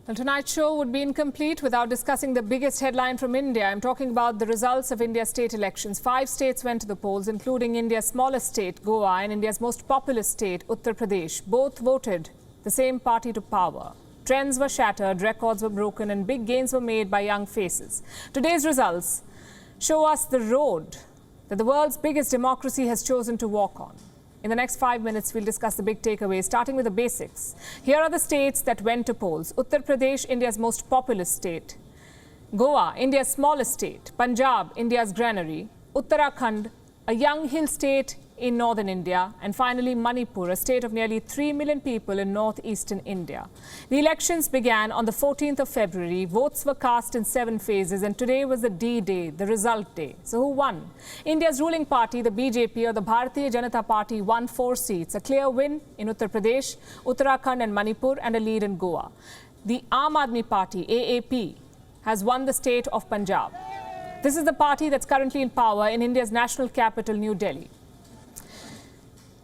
Well, tonight's show would be incomplete without discussing the biggest headline from India. I'm talking about the results of India's state elections. 5 states went to the polls, including India's smallest state, Goa, and India's most populous state, Uttar Pradesh. Both voted the same party to power. Trends were shattered, records were broken, and big gains were made by young faces. Today's results show us the road that the world's biggest democracy has chosen to walk on. In the next 5 minutes, we'll discuss the big takeaways, starting with the basics. Here are the states that went to polls. Uttar Pradesh, India's most populous state. Goa, India's smallest state. Punjab, India's granary. Uttarakhand, a young hill state in northern India. And finally, Manipur, a state of nearly 3 million people in northeastern India. The elections began on the 14th of February. Votes were cast in 7 phases, and today was the D-Day, the result day. So who won? India's ruling party, the BJP, or the Bharatiya Janata Party, won 4 seats. A clear win in Uttar Pradesh, Uttarakhand and Manipur, and a lead in Goa. The Aam Aadmi Party, AAP, has won the state of Punjab. This is the party that's currently in power in India's national capital, New Delhi.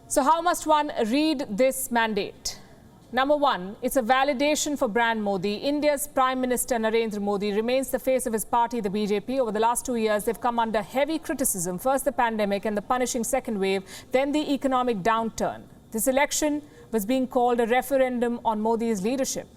So how must one read this mandate? Number one, it's a validation for brand Modi. India's Prime Minister Narendra Modi remains the face of his party, the BJP. Over the last 2 years, they've come under heavy criticism. First the pandemic and the punishing second wave, then the economic downturn. This election was being called a referendum on Modi's leadership.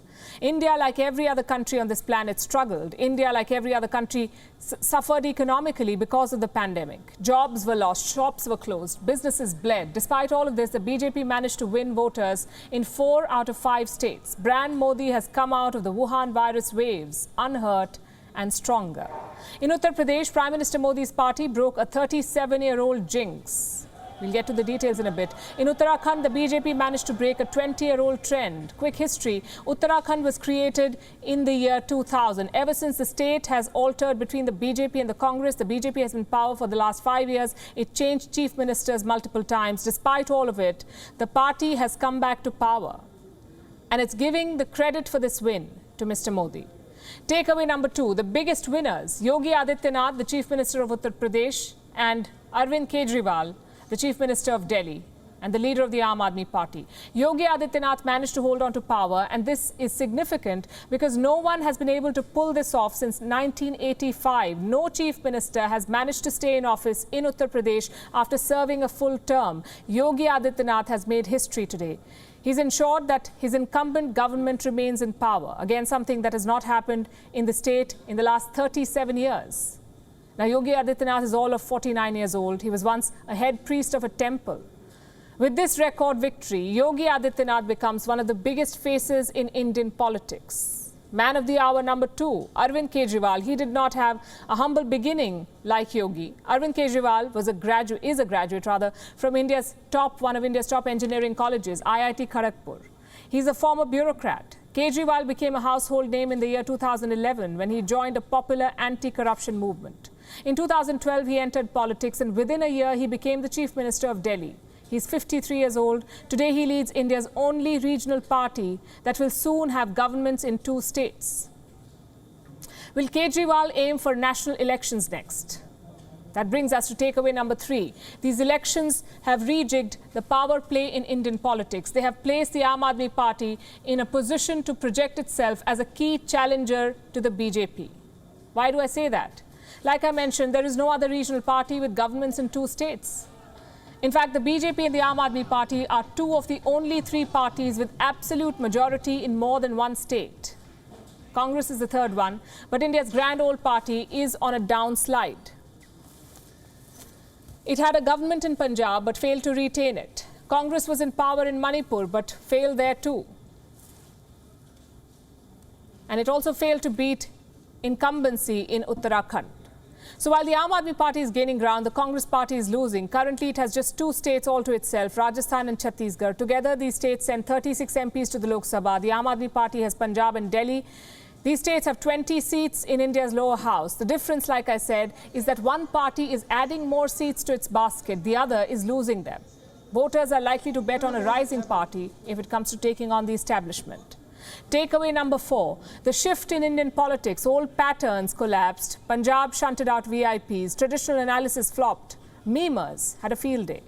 India, like every other country on this planet, struggled. India, like every other country, suffered economically because of the pandemic. Jobs were lost, shops were closed, businesses bled. Despite all of this, the BJP managed to win voters in 4 out of 5 states. Brand Modi has come out of the Wuhan virus waves unhurt and stronger. In Uttar Pradesh, Prime Minister Modi's party broke a 37-year-old jinx. We'll get to the details in a bit. In Uttarakhand, the BJP managed to break a 20-year-old trend. Quick history, Uttarakhand was created in the year 2000. Ever since the state has altered between the BJP and the Congress, the BJP has been in power for the last 5 years. It changed chief ministers multiple times. Despite all of it, the party has come back to power. And it's giving the credit for this win to Mr. Modi. Takeaway number 2, the biggest winners, Yogi Adityanath, the Chief Minister of Uttar Pradesh, and Arvind Kejriwal, the Chief Minister of Delhi and the leader of the Aam Aadmi Party. Yogi Adityanath managed to hold on to power, and this is significant because no one has been able to pull this off since 1985. No Chief Minister has managed to stay in office in Uttar Pradesh after serving a full term. Yogi Adityanath has made history today. He's ensured that his incumbent government remains in power. Again, something that has not happened in the state in the last 37 years. Now, Yogi Adityanath is all of 49 years old. He was once a head priest of a temple. With this record victory, Yogi Adityanath becomes one of the biggest faces in Indian politics. Man of the hour number 2, Arvind Kejriwal. He did not have a humble beginning like Yogi. Arvind Kejriwal is a graduate from one of India's top engineering colleges, IIT Kharagpur. He's a former bureaucrat. Kejriwal became a household name in the year 2011 when he joined a popular anti-corruption movement. In 2012, he entered politics, and within a year, he became the Chief Minister of Delhi. He's 53 years old. Today, he leads India's only regional party that will soon have governments in 2 states. Will Kejriwal aim for national elections next? That brings us to takeaway number 3. These elections have rejigged the power play in Indian politics. They have placed the Aam Aadmi Party in a position to project itself as a key challenger to the BJP. Why do I say that? Like I mentioned, there is no other regional party with governments in 2 states. In fact, the BJP and the Aam Aadmi Party are 2 of the only 3 parties with absolute majority in more than 1 state. Congress is the 3rd one, but India's grand old party is on a downslide. It had a government in Punjab but failed to retain it. Congress was in power in Manipur but failed there too. And it also failed to beat incumbency in Uttarakhand. So while the Aam Aadmi Party is gaining ground, the Congress Party is losing. Currently, it has just 2 states all to itself, Rajasthan and Chhattisgarh. Together, these states send 36 MPs to the Lok Sabha. The Aam Aadmi Party has Punjab and Delhi. These states have 20 seats in India's lower house. The difference, like I said, is that one party is adding more seats to its basket. The other is losing them. Voters are likely to bet on a rising party if it comes to taking on the establishment. Takeaway number 4, the shift in Indian politics. Old patterns collapsed. Punjab shunted out VIPs. Traditional analysis flopped. Memers had a field day.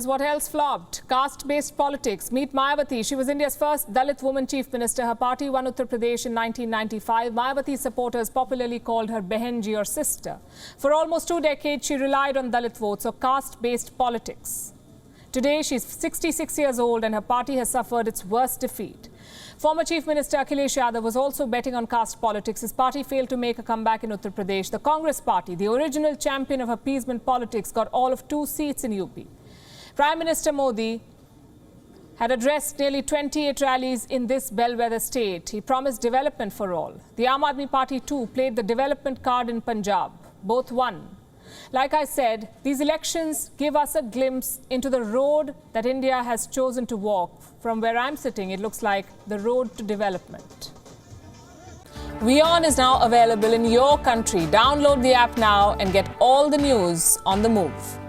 here's what else flopped. Caste-based politics. Meet Mayawati. She was India's first Dalit woman chief minister. Her party won Uttar Pradesh in 1995. Mayawati's supporters popularly called her Behenji or sister. For almost 2 decades, she relied on Dalit votes or caste-based politics. Today, she's 66 years old and her party has suffered its worst defeat. Former Chief Minister Akhilesh Yadav was also betting on caste politics. His party failed to make a comeback in Uttar Pradesh. The Congress party, the original champion of appeasement politics, got all of 2 seats in UP. Prime Minister Modi had addressed nearly 28 rallies in this bellwether state. He promised development for all. The Aam Aadmi Party too played the development card in Punjab. Both won. Like I said, these elections give us a glimpse into the road that India has chosen to walk. From where I'm sitting, it looks like the road to development. WION is now available in your country. Download the app now and get all the news on the move.